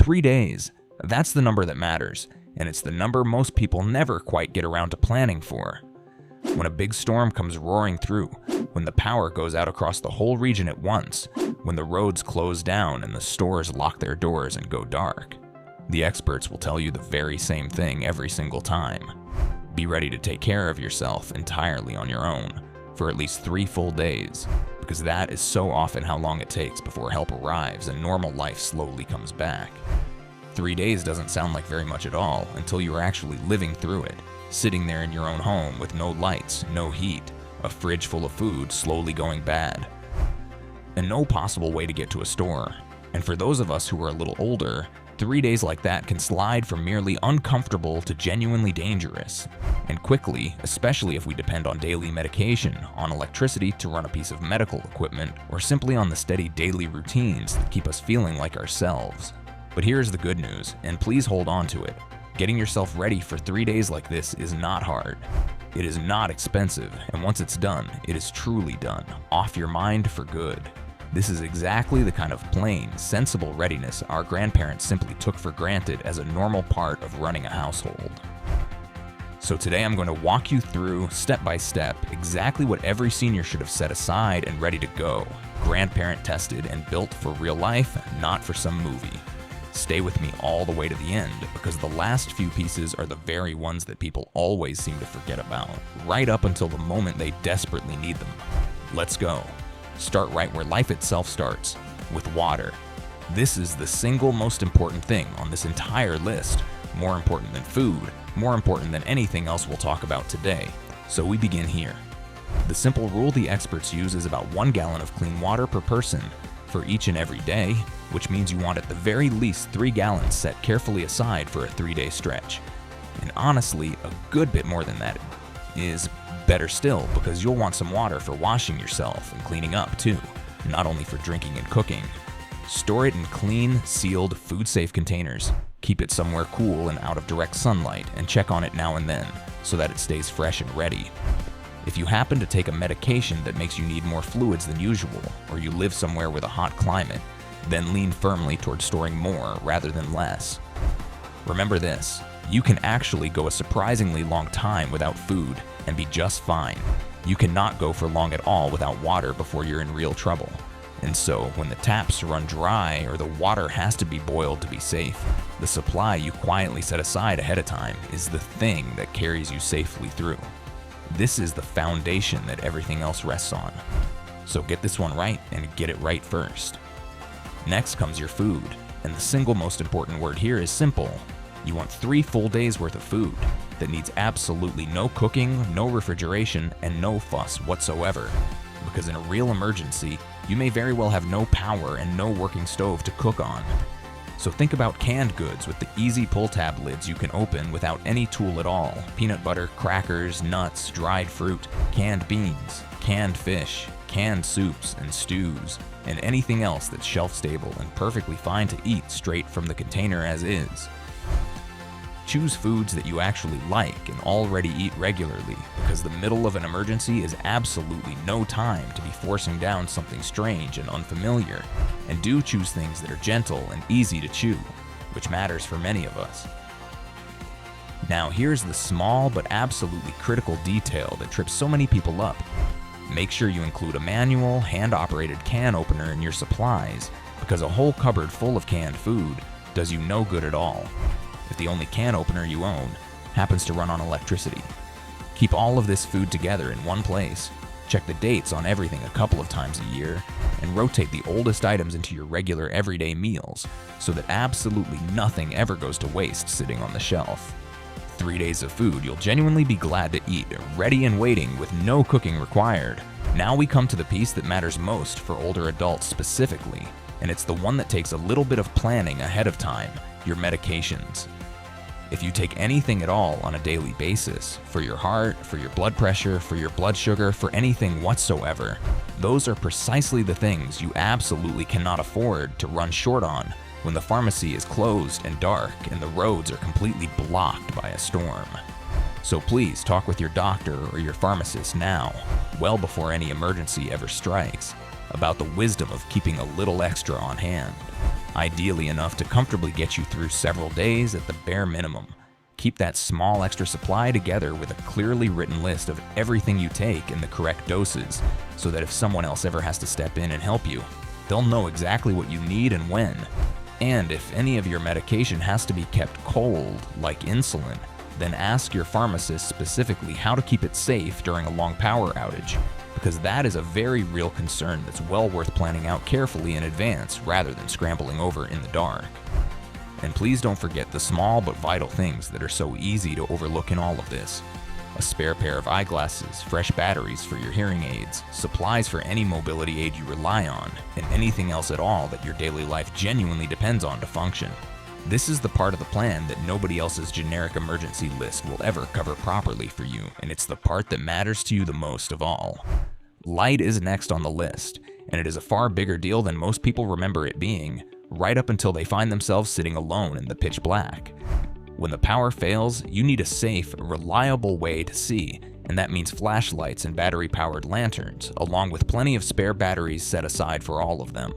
3 days. That's the number that matters, and it's the number most people never quite get around to planning for. When a big storm comes roaring through, when the power goes out across the whole region at once, when the roads close down and the stores lock their doors and go dark, the experts will tell you the very same thing every single time. Be ready to take care of yourself entirely on your own for at least 3 full days, because that is so often how long it takes before help arrives and normal life slowly comes back. 3 days doesn't sound like very much at all until you are actually living through it, sitting there in your own home with no lights, no heat, a fridge full of food slowly going bad, and no possible way to get to a store. And for those of us who are a little older, 3 days like that can slide from merely uncomfortable to genuinely dangerous. And quickly, especially if we depend on daily medication, on electricity to run a piece of medical equipment, or simply on the steady daily routines that keep us feeling like ourselves. But here's the good news, and please hold on to it. Getting yourself ready for 3 days like this is not hard. It is not expensive, and once it's done, it is truly done, off your mind for good. This is exactly the kind of plain, sensible readiness our grandparents simply took for granted as a normal part of running a household. So today I'm going to walk you through, step by step, exactly what every senior should have set aside and ready to go, grandparent-tested and built for real life, not for some movie. Stay with me all the way to the end, because the last few pieces are the very ones that people always seem to forget about, right up until the moment they desperately need them. Let's go. Start right where life itself starts, with water. This is the single most important thing on this entire list, more important than food, more important than anything else we'll talk about today. So we begin here. The simple rule the experts use is about 1 gallon of clean water per person for each and every day, which means you want at the very least 3 gallons set carefully aside for a 3-day stretch. And honestly, a good bit more than that is better still, because you'll want some water for washing yourself and cleaning up too, not only for drinking and cooking. Store it in clean, sealed, food-safe containers. Keep it somewhere cool and out of direct sunlight, and check on it now and then so that it stays fresh and ready. If you happen to take a medication that makes you need more fluids than usual, or you live somewhere with a hot climate, then lean firmly towards storing more rather than less. Remember this, you can actually go a surprisingly long time without food and be just fine. You cannot go for long at all without water before you're in real trouble. And so, when the taps run dry or the water has to be boiled to be safe, the supply you quietly set aside ahead of time is the thing that carries you safely through. This is the foundation that everything else rests on. So get this one right and get it right first. Next comes your food, and the single most important word here is simple. You want 3 full days worth of food that needs absolutely no cooking, no refrigeration, and no fuss whatsoever. Because in a real emergency, you may very well have no power and no working stove to cook on. So think about canned goods with the easy pull tab lids you can open without any tool at all. Peanut butter, crackers, nuts, dried fruit, canned beans, canned fish, canned soups and stews, and anything else that's shelf-stable and perfectly fine to eat straight from the container as is. Choose foods that you actually like and already eat regularly, because the middle of an emergency is absolutely no time to be forcing down something strange and unfamiliar. And do choose things that are gentle and easy to chew, which matters for many of us. Now here's the small but absolutely critical detail that trips so many people up. Make sure you include a manual, hand-operated can opener in your supplies, because a whole cupboard full of canned food does you no good at all if the only can opener you own happens to run on electricity. Keep all of this food together in one place, check the dates on everything a couple of times a year, and rotate the oldest items into your regular everyday meals so that absolutely nothing ever goes to waste sitting on the shelf. 3 days of food you'll genuinely be glad to eat, ready and waiting with no cooking required. Now we come to the piece that matters most for older adults specifically, and it's the one that takes a little bit of planning ahead of time, your medications. If you take anything at all on a daily basis, for your heart, for your blood pressure, for your blood sugar, for anything whatsoever, those are precisely the things you absolutely cannot afford to run short on when the pharmacy is closed and dark and the roads are completely blocked by a storm. So please talk with your doctor or your pharmacist now, well before any emergency ever strikes, about the wisdom of keeping a little extra on hand. ideally enough to comfortably get you through several days at the bare minimum. Keep that small extra supply together with a clearly written list of everything you take in the correct doses, so that if someone else ever has to step in and help you, they'll know exactly what you need and when. And if any of your medication has to be kept cold, like insulin, then ask your pharmacist specifically how to keep it safe during a long power outage, because that is a very real concern that's well worth planning out carefully in advance rather than scrambling over in the dark. And please don't forget the small but vital things that are so easy to overlook in all of this. A spare pair of eyeglasses, fresh batteries for your hearing aids, supplies for any mobility aid you rely on, and anything else at all that your daily life genuinely depends on to function. This is the part of the plan that nobody else's generic emergency list will ever cover properly for you, and it's the part that matters to you the most of all. Light is next on the list, and it is a far bigger deal than most people remember it being, right up until they find themselves sitting alone in the pitch black. When the power fails, you need a safe, reliable way to see, and that means flashlights and battery-powered lanterns, along with plenty of spare batteries set aside for all of them.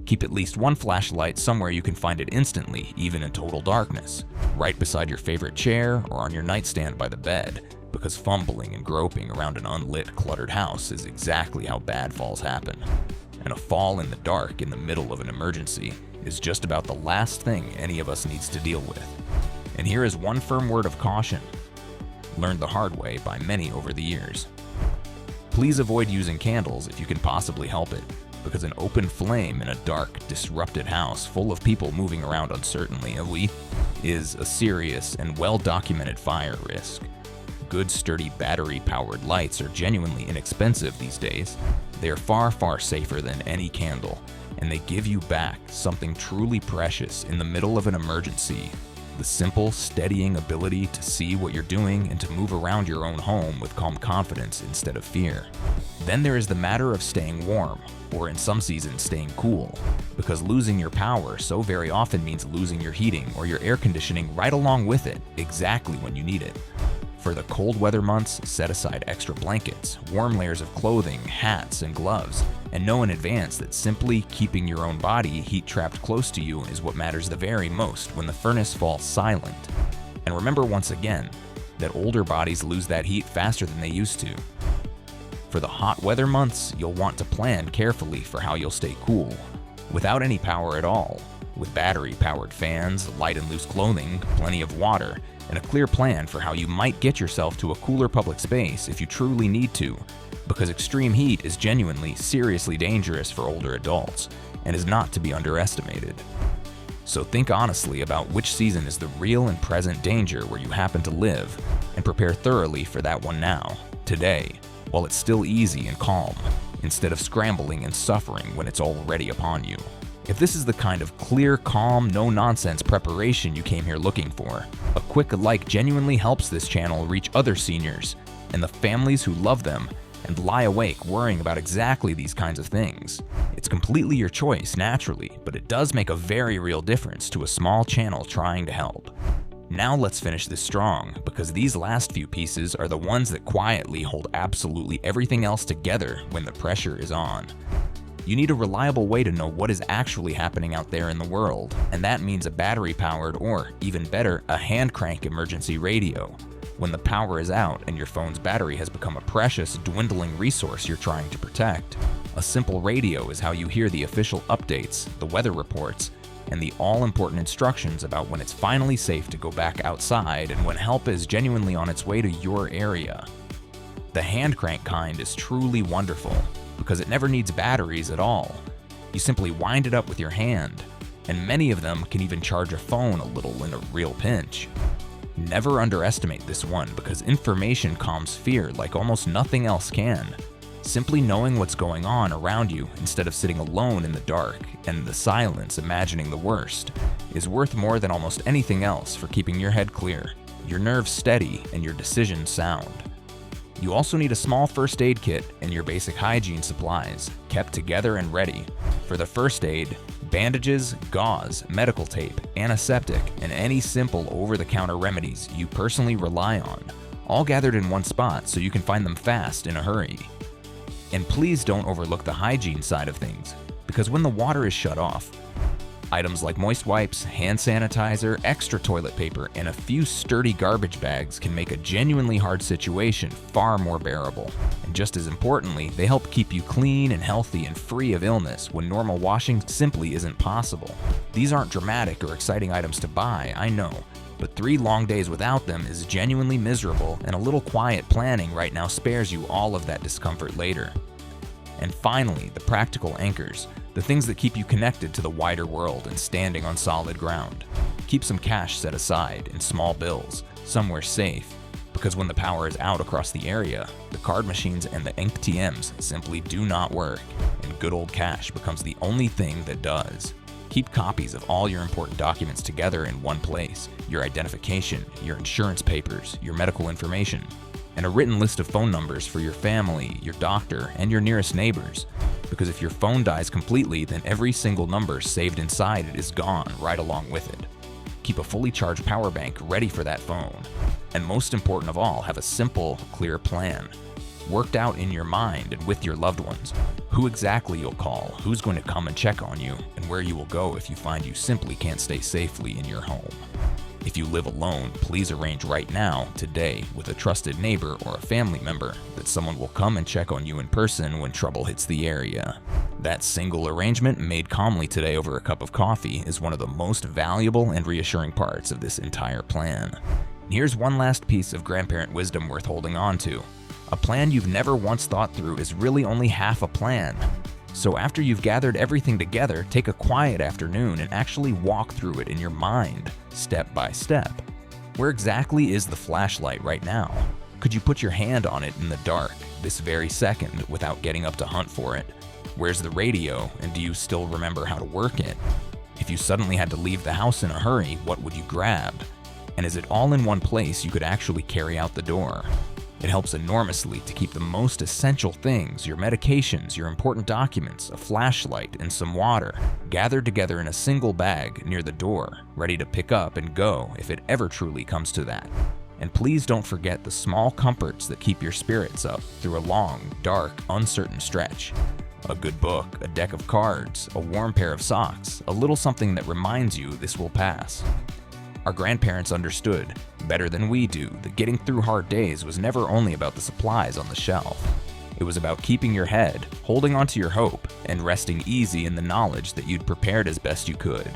Keep at least one flashlight somewhere you can find it instantly, even in total darkness, right beside your favorite chair or on your nightstand by the bed, because fumbling and groping around an unlit, cluttered house is exactly how bad falls happen. And a fall in the dark in the middle of an emergency is just about the last thing any of us needs to deal with. And here is one firm word of caution, learned the hard way by many over the years. Please avoid using candles if you can possibly help it, because an open flame in a dark, disrupted house full of people moving around uncertainly is a serious and well-documented fire risk. Good, sturdy, battery-powered lights are genuinely inexpensive these days. They are far, far safer than any candle, and they give you back something truly precious in the middle of an emergency: the simple, steadying ability to see what you're doing and to move around your own home with calm confidence instead of fear. Then there is the matter of staying warm, or in some seasons staying cool, because losing your power so very often means losing your heating or your air conditioning right along with it, exactly when you need it. For the cold weather months, set aside extra blankets, warm layers of clothing, hats, and gloves, and know in advance that simply keeping your own body heat trapped close to you is what matters the very most when the furnace falls silent. And remember once again that older bodies lose that heat faster than they used to. For the hot weather months, you'll want to plan carefully for how you'll stay cool, without any power at all, with battery-powered fans, light and loose clothing, plenty of water, and a clear plan for how you might get yourself to a cooler public space if you truly need to, because extreme heat is genuinely, seriously dangerous for older adults, and is not to be underestimated. So think honestly about which season is the real and present danger where you happen to live, and prepare thoroughly for that one now, today, while it's still easy and calm, instead of scrambling and suffering when it's already upon you. If this is the kind of clear, calm, no-nonsense preparation you came here looking for, a quick like genuinely helps this channel reach other seniors and the families who love them and lie awake worrying about exactly these kinds of things. It's completely your choice, naturally, but it does make a very real difference to a small channel trying to help. Now let's finish this strong, because these last few pieces are the ones that quietly hold absolutely everything else together when the pressure is on. You need a reliable way to know what is actually happening out there in the world, and that means a battery-powered or, even better, a hand-crank emergency radio. When the power is out and your phone's battery has become a precious, dwindling resource you're trying to protect, a simple radio is how you hear the official updates, the weather reports, and the all-important instructions about when it's finally safe to go back outside and when help is genuinely on its way to your area. The hand-crank kind is truly wonderful, because it never needs batteries at all. You simply wind it up with your hand, and many of them can even charge a phone a little in a real pinch. Never underestimate this one, because information calms fear like almost nothing else can. Simply knowing what's going on around you instead of sitting alone in the dark and the silence imagining the worst is worth more than almost anything else for keeping your head clear, your nerves steady, and your decisions sound. You also need a small first aid kit and your basic hygiene supplies, kept together and ready. For the first aid, bandages, gauze, medical tape, antiseptic, and any simple over-the-counter remedies you personally rely on, all gathered in one spot so you can find them fast in a hurry. And please don't overlook the hygiene side of things, because when the water is shut off, Items like moist wipes, hand sanitizer, extra toilet paper, and a few sturdy garbage bags can make a genuinely hard situation far more bearable. And just as importantly, they help keep you clean and healthy and free of illness when normal washing simply isn't possible. These aren't dramatic or exciting items to buy, I know, but 3 long days without them is genuinely miserable, and a little quiet planning right now spares you all of that discomfort later. And finally, the practical anchors. The things that keep you connected to the wider world and standing on solid ground. Keep some cash set aside in small bills, somewhere safe, because when the power is out across the area, the card machines and the ATMs simply do not work, and good old cash becomes the only thing that does. Keep copies of all your important documents together in one place: your identification, your insurance papers, your medical information, and a written list of phone numbers for your family, your doctor, and your nearest neighbors. Because if your phone dies completely, then every single number saved inside it is gone right along with it. Keep a fully charged power bank ready for that phone. And most important of all, have a simple, clear plan, worked out in your mind and with your loved ones. Who exactly you'll call, who's going to come and check on you, and where you will go if you find you simply can't stay safely in your home. If you live alone, please arrange right now, today, with a trusted neighbor or a family member that someone will come and check on you in person when trouble hits the area. That single arrangement, made calmly today over a cup of coffee, is one of the most valuable and reassuring parts of this entire plan. Here's one last piece of grandparent wisdom worth holding on to. A plan you've never once thought through is really only half a plan. So after you've gathered everything together, take a quiet afternoon and actually walk through it in your mind, step by step. Where exactly is the flashlight right now? Could you put your hand on it in the dark, this very second, without getting up to hunt for it? Where's the radio, and do you still remember how to work it? If you suddenly had to leave the house in a hurry, what would you grab? And is it all in one place you could actually carry out the door? It helps enormously to keep the most essential things, your medications, your important documents, a flashlight, and some water, gathered together in a single bag near the door, ready to pick up and go if it ever truly comes to that. And please don't forget the small comforts that keep your spirits up through a long, dark, uncertain stretch. A good book, a deck of cards, a warm pair of socks, a little something that reminds you this will pass. Our grandparents understood, better than we do, that getting through hard days was never only about the supplies on the shelf. It was about keeping your head, holding onto your hope, and resting easy in the knowledge that you'd prepared as best you could.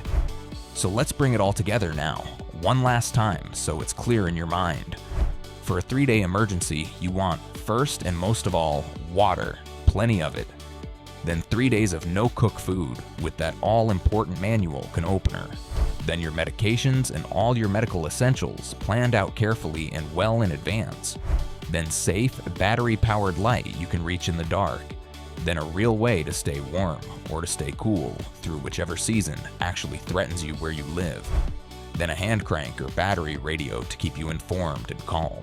So let's bring it all together now, one last time, so it's clear in your mind. For a 3-day emergency, you want, first and most of all, water, plenty of it. Then 3 days of no-cook food with that all-important manual can opener. Then your medications and all your medical essentials planned out carefully and well in advance. Then safe, battery-powered light you can reach in the dark. Then a real way to stay warm or to stay cool through whichever season actually threatens you where you live. Then a hand crank or battery radio to keep you informed and calm.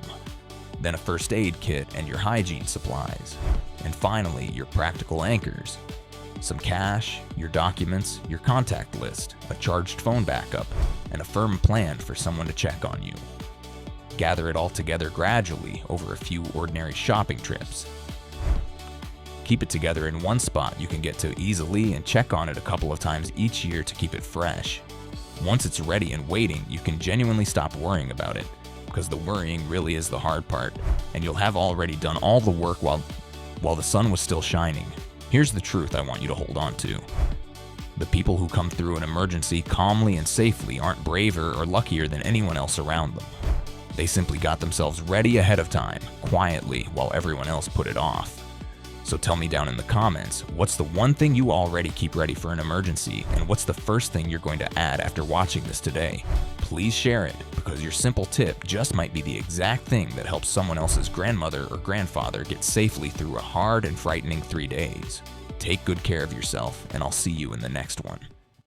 Then a first aid kit and your hygiene supplies. And finally, your practical anchors. Some cash, your documents, your contact list, a charged phone backup, and a firm plan for someone to check on you. Gather it all together gradually over a few ordinary shopping trips. Keep it together in one spot you can get to easily and check on it a couple of times each year to keep it fresh. Once it's ready and waiting, you can genuinely stop worrying about it, because the worrying really is the hard part, and you'll have already done all the work while the sun was still shining. Here's the truth I want you to hold on to. The people who come through an emergency calmly and safely aren't braver or luckier than anyone else around them. They simply got themselves ready ahead of time, quietly, while everyone else put it off. So tell me down in the comments, what's the one thing you already keep ready for an emergency, and what's the first thing you're going to add after watching this today? Please share it, because your simple tip just might be the exact thing that helps someone else's grandmother or grandfather get safely through a hard and frightening 3 days. Take good care of yourself, and I'll see you in the next one.